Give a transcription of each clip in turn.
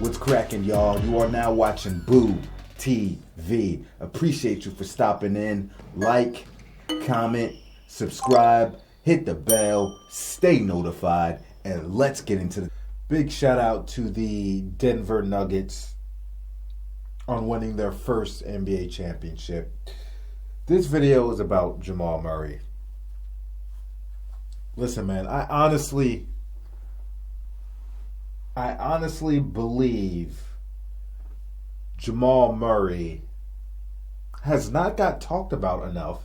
What's cracking, y'all? You are now watching Boo TV. Appreciate you for stopping in. Like, comment, subscribe, hit the bell, stay notified, and let's get into the big shout out to the Denver Nuggets on winning their first NBA championship. This video is about Jamal Murray. Listen, man, I honestly believe Jamal Murray has not got talked about enough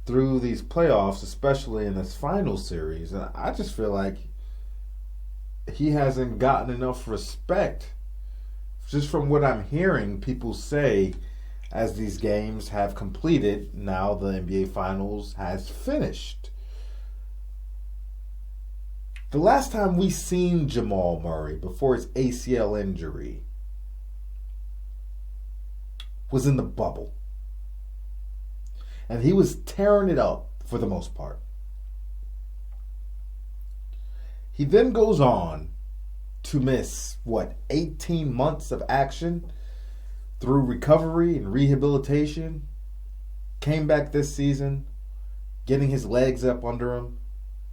through these playoffs, especially in this final series. And I just feel like he hasn't gotten enough respect. Just from what I'm hearing people say as these games have completed, now the NBA Finals has finished. The last time we seen Jamal Murray before his ACL injury was in the bubble. And he was tearing it up for the most part. He then goes on to miss, 18 months of action through recovery and rehabilitation. Came back this season, getting his legs up under him,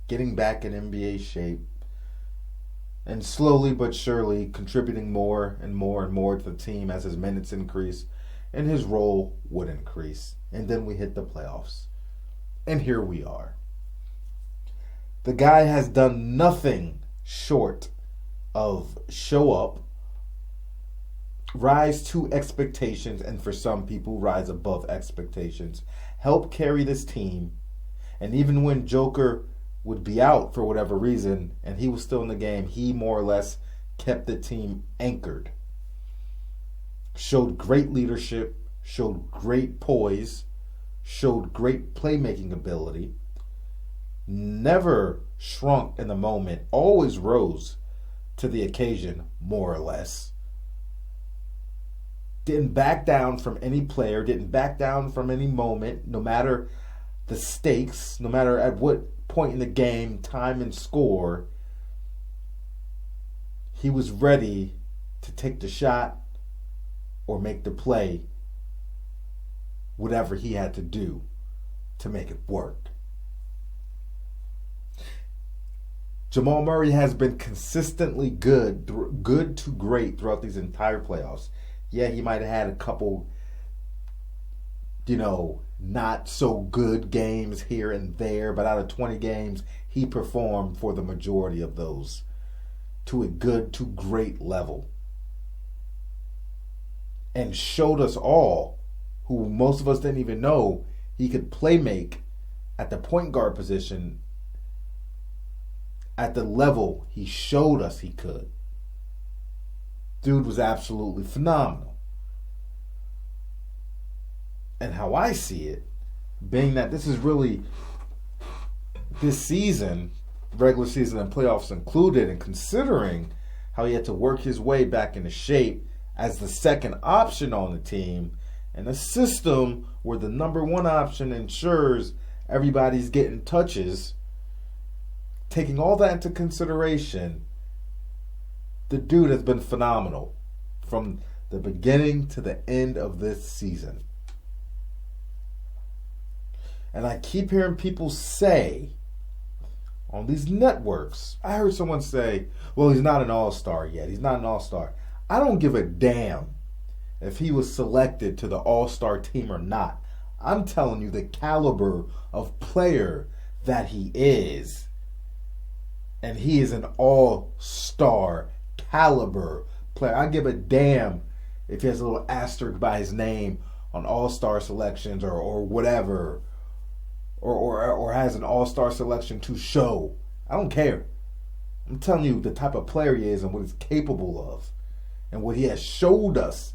getting back in NBA shape, and slowly but surely contributing more and more and more to the team as his minutes increase and his role would increase. And then we hit the playoffs. And here we are. The guy has done nothing short of show up, rise to expectations, and for some people, rise above expectations, help carry this team. And even when Joker would be out for whatever reason and he was still in the game, he more or less kept the team anchored. Showed great leadership, showed great poise, showed great playmaking ability, never shrunk in the moment, always rose to the occasion, more or less. Didn't back down from any player, didn't back down from any moment, no matter the stakes, no matter at what point in the game, time and score, he was ready to take the shot or make the play, whatever he had to do to make it work. Jamal Murray has been consistently good to great throughout these entire playoffs. Yeah, he might have had a couple, not so good games here and there, but out of 20 games, he performed for the majority of those to a good to great level. And showed us all, who most of us didn't even know, he could play make at the point guard position at the level he showed us he could. Dude was absolutely phenomenal. And how I see it, being that this is really this season, regular season and playoffs included, and considering how he had to work his way back into shape as the second option on the team, and a system where the number one option ensures everybody's getting touches, taking all that into consideration, the dude has been phenomenal from the beginning to the end of this season. And I keep hearing people say on these networks, I heard someone say, well, he's not an all-star yet. He's not an all-star. I don't give a damn if he was selected to the all-star team or not. I'm telling you the caliber of player that he is. And he is an all-star caliber player. I give a damn if he has a little asterisk by his name on all-star selections or whatever. Or has an all-star selection to show. I don't care. I'm telling you the type of player he is and what he's capable of. And what he has showed us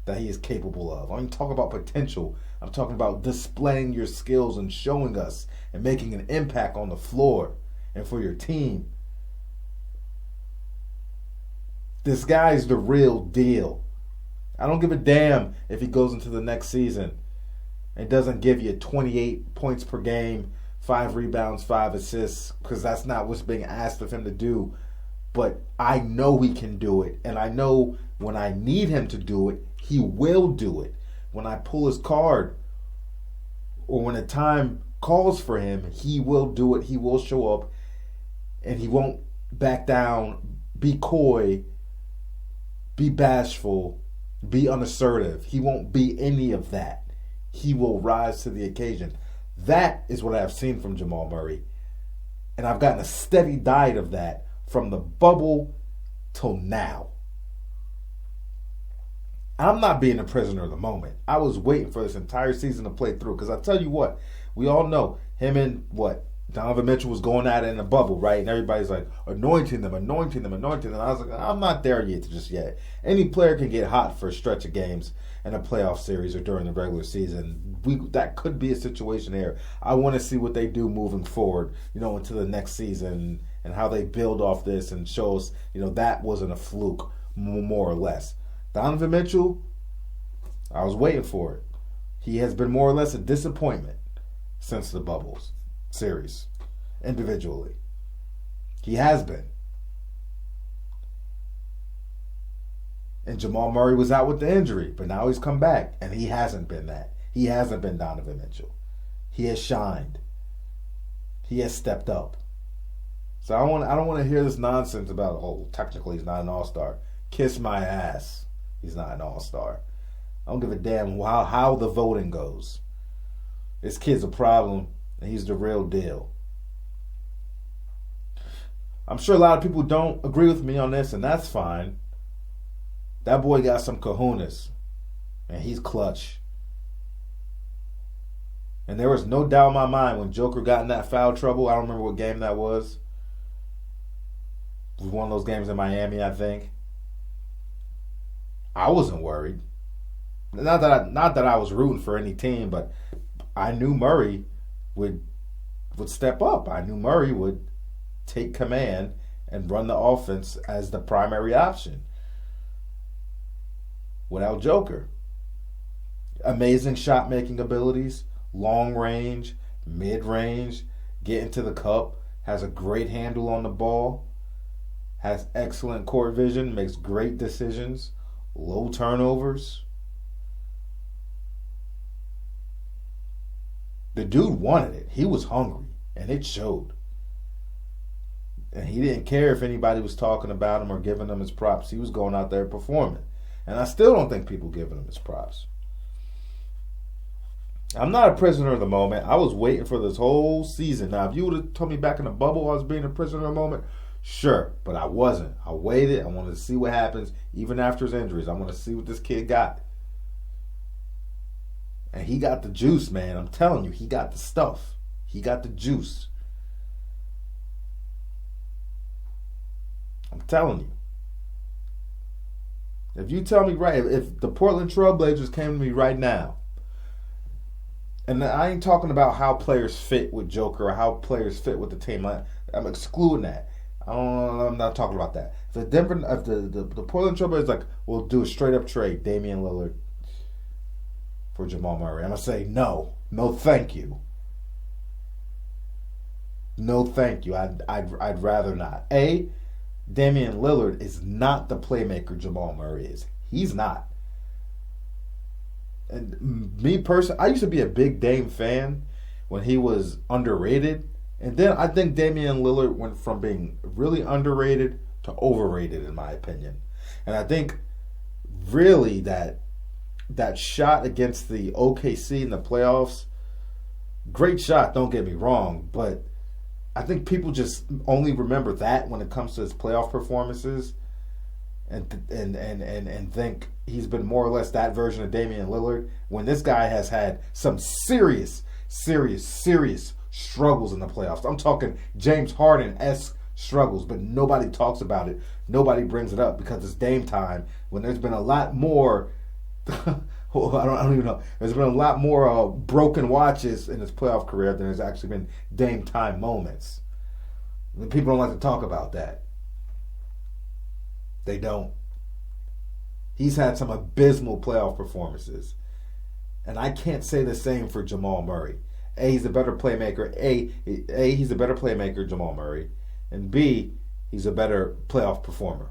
that he is capable of. I'm not talking about potential. I'm talking about displaying your skills and showing us and making an impact on the floor and for your team. This guy is the real deal. I don't give a damn if he goes into the next season and doesn't give you 28 points per game, 5 rebounds, 5 assists, because that's not what's being asked of him to do but I know he can do it, and I know when I need him to do it, he will do it. When I pull his card, or when the time calls for him, he will do it. He will show up, and he won't back down, be coy, be bashful, be unassertive. He won't be any of that. He will rise to the occasion. That is what I've seen from Jamal Murray. And I've gotten a steady diet of that from the bubble till now. I'm not being a prisoner of the moment. I was waiting for this entire season to play through. Because I tell you what, we all know him and Donovan Mitchell was going at it in the bubble, right? And everybody's like, anointing them. And I was like, I'm not there just yet. Any player can get hot for a stretch of games in a playoff series or during the regular season. That could be a situation here. I want to see what they do moving forward, into the next season and how they build off this and show us, that wasn't a fluke, more or less. Donovan Mitchell, I was waiting for it. He has been more or less a disappointment since the bubbles series, individually. He has been. And Jamal Murray was out with the injury, but now he's come back, and he hasn't been that. He hasn't been Donovan Mitchell. He has shined. He has stepped up. So I don't want to hear this nonsense about, technically he's not an all-star. Kiss my ass. He's not an all-star. I don't give a damn how the voting goes. This kid's a problem, and he's the real deal. I'm sure a lot of people don't agree with me on this, and that's fine. That boy got some kahunas, and he's clutch. And there was no doubt in my mind when Joker got in that foul trouble. I don't remember what game that was. It was one of those games in Miami, I think. I wasn't worried. Not that I was rooting for any team, but I knew Murray would step up. I knew Murray would take command and run the offense as the primary option without Joker. Amazing shot making abilities, long range, mid range, getting to the cup, has a great handle on the ball, has excellent court vision, makes great decisions, low turnovers. The dude wanted it. He was hungry, and it showed. And he didn't care if anybody was talking about him or giving him his props. He was going out there performing. And I still don't think people giving him his props. I'm not a prisoner of the moment. I was waiting for this whole season. Now, if you would have told me back in the bubble I was being a prisoner of the moment, sure. But I wasn't. I waited. I wanted to see what happens, even after his injuries. I want to see what this kid got. And he got the juice, man. I'm telling you, he got the stuff. He got the juice. I'm telling you. If you tell me if the Portland Trailblazers came to me right now, and I ain't talking about how players fit with Joker or how players fit with the team. I'm excluding that. I'm not talking about that. If the Portland Trailblazers we'll do a straight up trade, Damian Lillard for Jamal Murray, I'm gonna say no, thank you, no thank you. I'd rather not. Damian Lillard is not the playmaker Jamal Murray is. He's not. And me personally, I used to be a big Dame fan when he was underrated. And then I think Damian Lillard went from being really underrated to overrated, in my opinion. And I think really that shot against the OKC in the playoffs, great shot, don't get me wrong, but I think people just only remember that when it comes to his playoff performances, and think he's been more or less that version of Damian Lillard, when this guy has had some serious struggles in the playoffs. I'm talking James Harden-esque struggles, but nobody talks about it. Nobody brings it up because it's Dame time, when there's been a lot more I don't even know. There's been a lot more broken watches in his playoff career than there's actually been Dame time moments. And people don't like to talk about that. They don't. He's had some abysmal playoff performances. And I can't say the same for Jamal Murray. He's a better playmaker. He's a better playmaker, Jamal Murray. And B, he's a better playoff performer.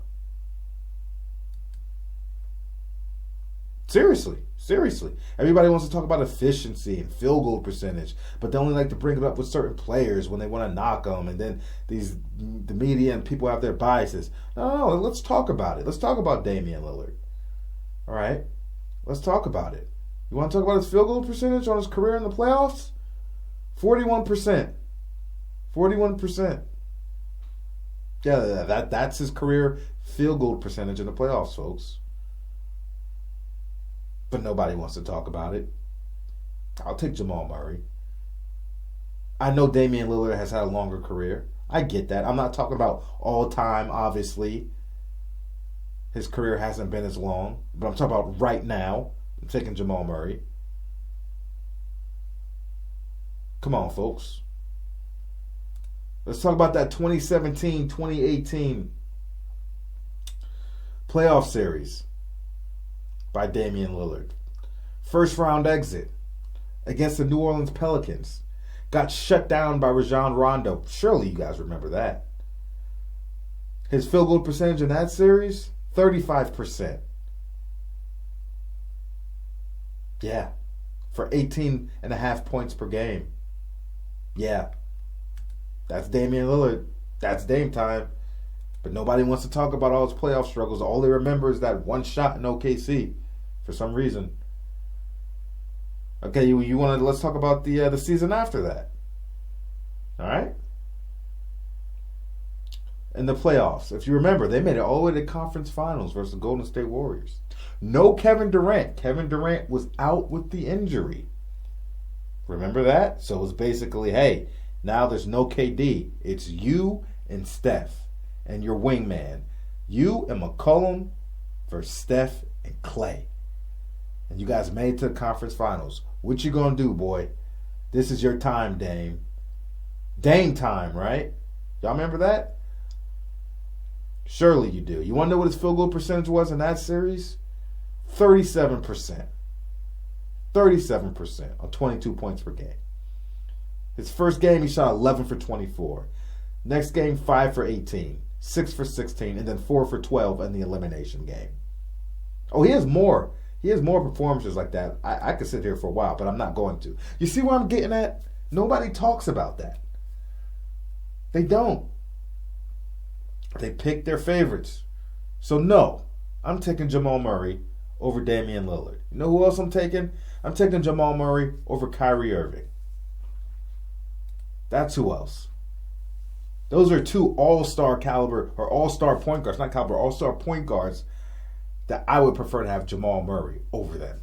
Seriously. Everybody wants to talk about efficiency and field goal percentage, but they only like to bring it up with certain players when they want to knock them, and then the media and people have their biases. No, let's talk about it. Let's talk about Damian Lillard. All right? Let's talk about it. You want to talk about his field goal percentage on his career in the playoffs? 41%. 41%. Yeah, that's his career field goal percentage in the playoffs, folks. But nobody wants to talk about it. I'll take Jamal Murray. I know Damian Lillard has had a longer career. I get that. I'm not talking about all time, obviously. His career hasn't been as long. But I'm talking about right now. I'm taking Jamal Murray. Come on, folks. Let's talk about that 2017-2018 playoff series by Damian Lillard. First round exit against the New Orleans Pelicans. Got shut down by Rajon Rondo. Surely you guys remember that. His field goal percentage in that series, 35%. Yeah. For 18.5 points per game. Yeah. That's Damian Lillard. That's Dame time. But nobody wants to talk about all his playoff struggles. All they remember is that one shot in OKC for some reason. Okay, you want to let's talk about the season after that. All right? In the playoffs, if you remember, they made it all the way to the conference finals versus the Golden State Warriors. No Kevin Durant. Kevin Durant was out with the injury. Remember that? So it was basically, hey, now there's no KD. It's you and Steph and your wingman. You and McCollum versus Steph and Clay. And you guys made it to the conference finals. What you gonna do, boy? This is your time, Dame. Dame time, right? Y'all remember that? Surely you do. You want to know what his field goal percentage was in that series? 37%. 37% on 22 points per game. His first game, he shot 11 for 24. Next game, 5 for 18. 6 for 16. And then 4 for 12 in the elimination game. Oh, he has more. He has more performances like that. I could sit here for a while, but I'm not going to. You see where I'm getting at? Nobody talks about that. They don't. They pick their favorites. So no, I'm taking Jamal Murray over Damian Lillard. You know who else I'm taking? I'm taking Jamal Murray over Kyrie Irving. That's who else. Those are two all-star caliber or all-star point guards, not caliber, all-star point guards that I would prefer to have Jamal Murray over them.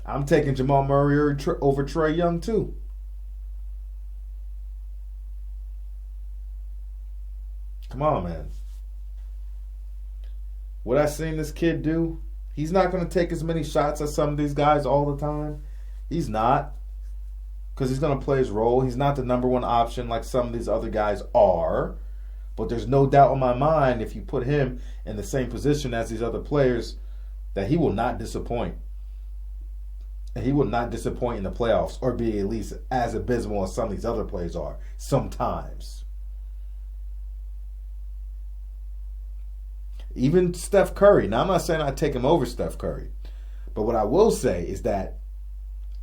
I'm taking Jamal Murray over Trae Young too. Come on, man. What I seen this kid do, he's not going to take as many shots as some of these guys all the time. He's not. Because he's going to play his role. He's not the number one option like some of these other guys are. But there's no doubt in my mind if you put him in the same position as these other players that he will not disappoint. And he will not disappoint in the playoffs or be at least as abysmal as some of these other players are sometimes. Even Steph Curry. Now, I'm not saying I take him over Steph Curry. But what I will say is that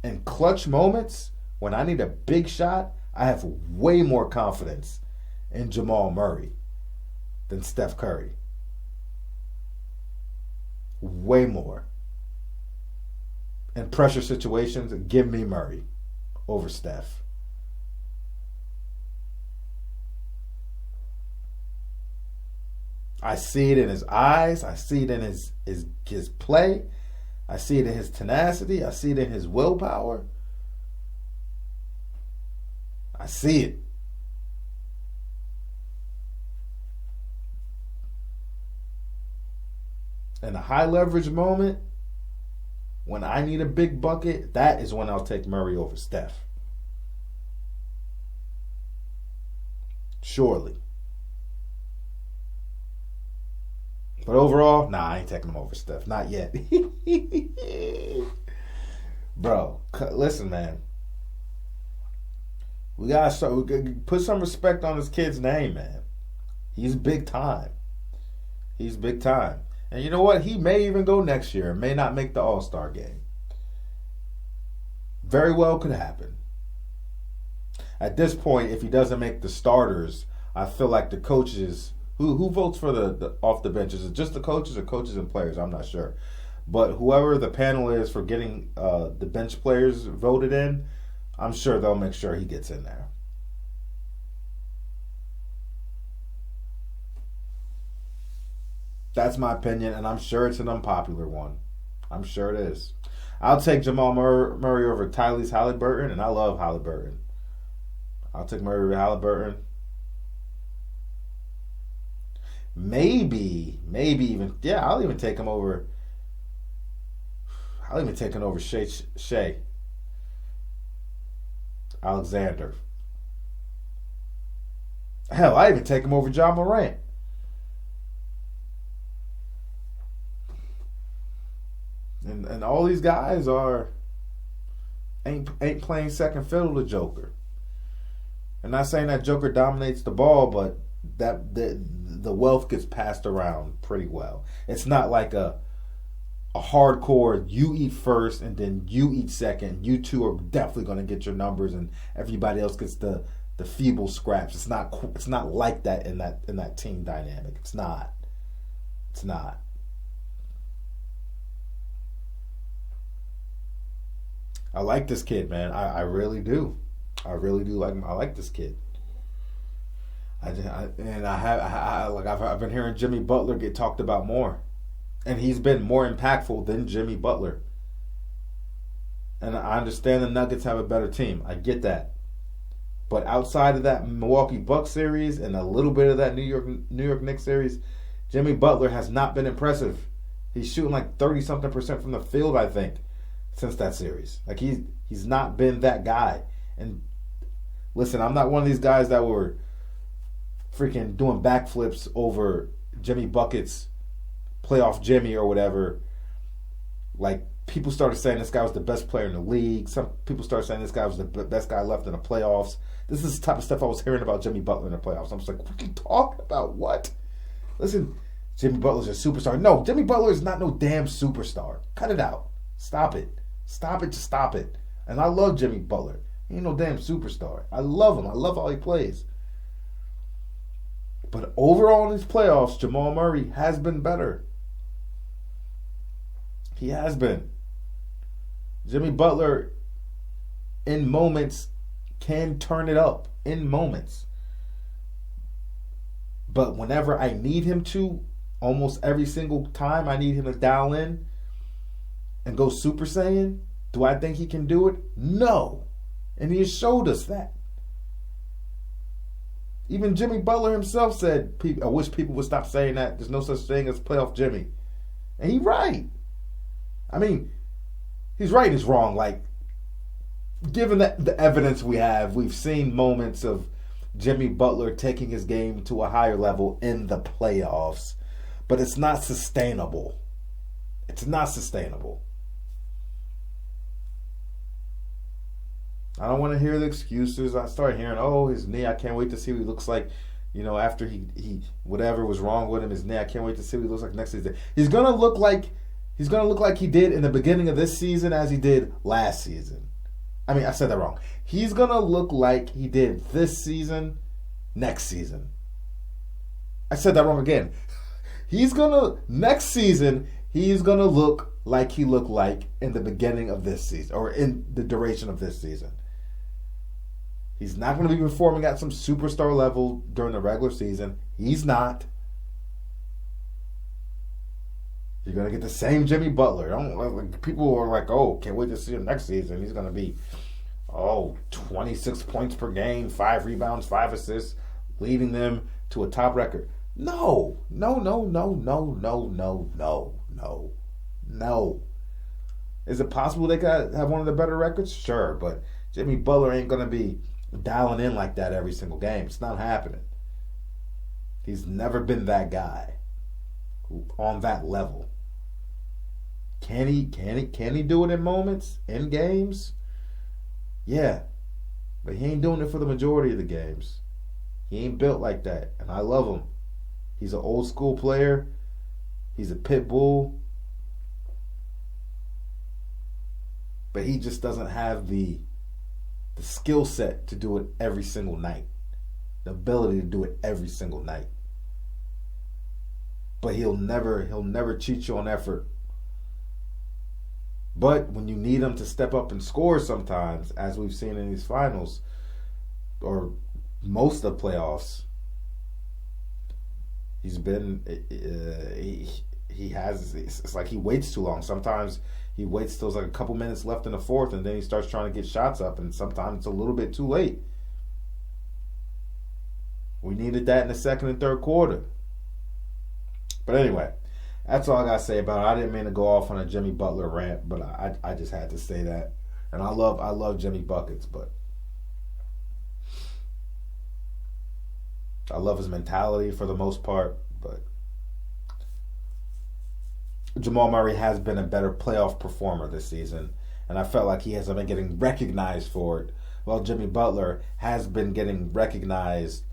in clutch moments, when I need a big shot, I have way more confidence in Jamal Murray than Steph Curry. Way more. In pressure situations, give me Murray over Steph. I see it in his eyes. I see it in his play. I see it in his tenacity. I see it in his willpower. I see it. In a high leverage moment, when I need a big bucket, that is when I'll take Murray over Steph. Surely. But overall, nah, I ain't taking him over Steph. Not yet. Bro, listen, man. We gotta put some respect on this kid's name, man. He's big time. He's big time. And you know what? He may even go next year. May not make the All-Star game. Very well could happen. At this point, if he doesn't make the starters, I feel like the coaches who votes for the off the bench, is it just the coaches or coaches and players? I'm not sure. But whoever the panel is for getting the bench players voted in, I'm sure they'll make sure he gets in there. That's my opinion, and I'm sure it's an unpopular one. I'm sure it is. I'll take Jamal Murray over Tyrese Halliburton, and I love Halliburton. I'll take Murray over Halliburton. Maybe even, yeah, I'll even take him over. I'll even take him over Shea Alexander. Hell, I even take him over John Morant. And all these guys ain't playing second fiddle to Joker. I'm not saying that Joker dominates the ball, but that the wealth gets passed around pretty well. It's not like a hardcore, you eat first and then you eat second. You two are definitely going to get your numbers, and everybody else gets the feeble scraps. It's not like that in that team dynamic. It's not. I like this kid, man. I really do. I really do like him. I like this kid. I've been hearing Jimmy Butler get talked about more, and he's been more impactful than Jimmy Butler. And I understand the Nuggets have a better team. I get that, but outside of that Milwaukee Bucks series and a little bit of that New York Knicks series, Jimmy Butler has not been impressive. He's shooting like 30-something% from the field, I think, since that series. Like he's not been that guy. And listen, I'm not one of these guys that were freaking doing backflips over Jimmy Buckets, playoff Jimmy or whatever. Like, people started saying this guy was the best player in the league. Some people started saying this guy was the best guy left in the playoffs. This is the type of stuff I was hearing about Jimmy Butler in the playoffs. I'm just like, what are you talking about? What? Listen, Jimmy Butler's a superstar. No, Jimmy Butler is not no damn superstar. Cut it out. Stop it. Just stop it. And I love Jimmy Butler. He ain't no damn superstar. I love him. I love how he plays. But overall in these playoffs, Jamal Murray has been better. He has been. Jimmy Butler, in moments, can turn it up. In moments. But whenever I need him to, almost every single time I need him to dial in and go Super Saiyan, do I think he can do it? No. And he has showed us that. Even Jimmy Butler himself said, I wish people would stop saying that. There's no such thing as playoff Jimmy. And he's right. I mean, he's right, he's wrong. Like, given the evidence we've seen moments of Jimmy Butler taking his game to a higher level in the playoffs. But it's not sustainable. It's not sustainable. I don't want to hear the excuses. I started hearing, oh, his knee, I can't wait to see what he looks like, after he whatever was wrong with him, his knee, I can't wait to see what he looks like next season. He's gonna look like he did in the beginning of this season as he did last season. I mean, I said that wrong. He's gonna look like he did this season, next season. I said that wrong again. Next season, he's gonna look like he looked like in the beginning of this season, or in the duration of this season. He's not going to be performing at some superstar level during the regular season. He's not. You're going to get the same Jimmy Butler. People are like, oh, can't wait to see him next season. He's going to be, 26 points per game, 5 rebounds, 5 assists, leading them to a top record. No. Is it possible they could have one of the better records? Sure, but Jimmy Butler ain't going to be dialing in like that every single game. It's not happening. He's never been that guy on that level. Can he do it in moments, in games? Yeah. But he ain't doing it for the majority of the games. He ain't built like that, and I love him. He's an old school player. He's a pit bull. But he just doesn't have the skill set to do it every single night. The ability to do it every single night. But he'll never cheat you on effort. But when you need him to step up and score sometimes, as we've seen in these finals, or most of the playoffs, he's been, he has, it's like he waits too long. Sometimes he waits till there's like a couple minutes left in the fourth, and then he starts trying to get shots up, and sometimes it's a little bit too late. We needed that in the second and third quarter. But anyway, that's all I got to say about it. I didn't mean to go off on a Jimmy Butler rant, but I just had to say that. And I love Jimmy Buckets, but I love his mentality for the most part. But Jamal Murray has been a better playoff performer this season, and I felt like he hasn't been getting recognized for it. Well, Jimmy Butler has been getting recognized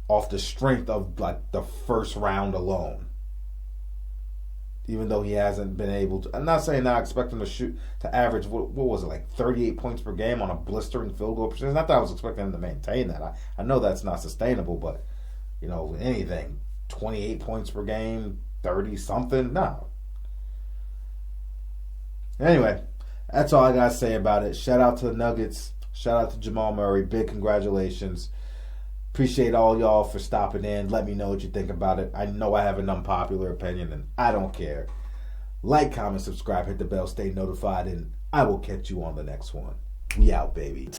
off the strength of like the first round alone. Even though he hasn't been able to, I'm not saying that I expect him to average, what was it, like 38 points per game on a blistering field goal percentage. Not that I was expecting him to maintain that. I know that's not sustainable, but, you know, anything, 28 points per game, 30 something, no. Anyway, that's all I got to say about it. Shout out to the Nuggets. Shout out to Jamal Murray. Big congratulations. Appreciate all y'all for stopping in. Let me know what you think about it. I know I have an unpopular opinion, and I don't care. Like, comment, subscribe, hit the bell, stay notified, and I will catch you on the next one. We out, baby.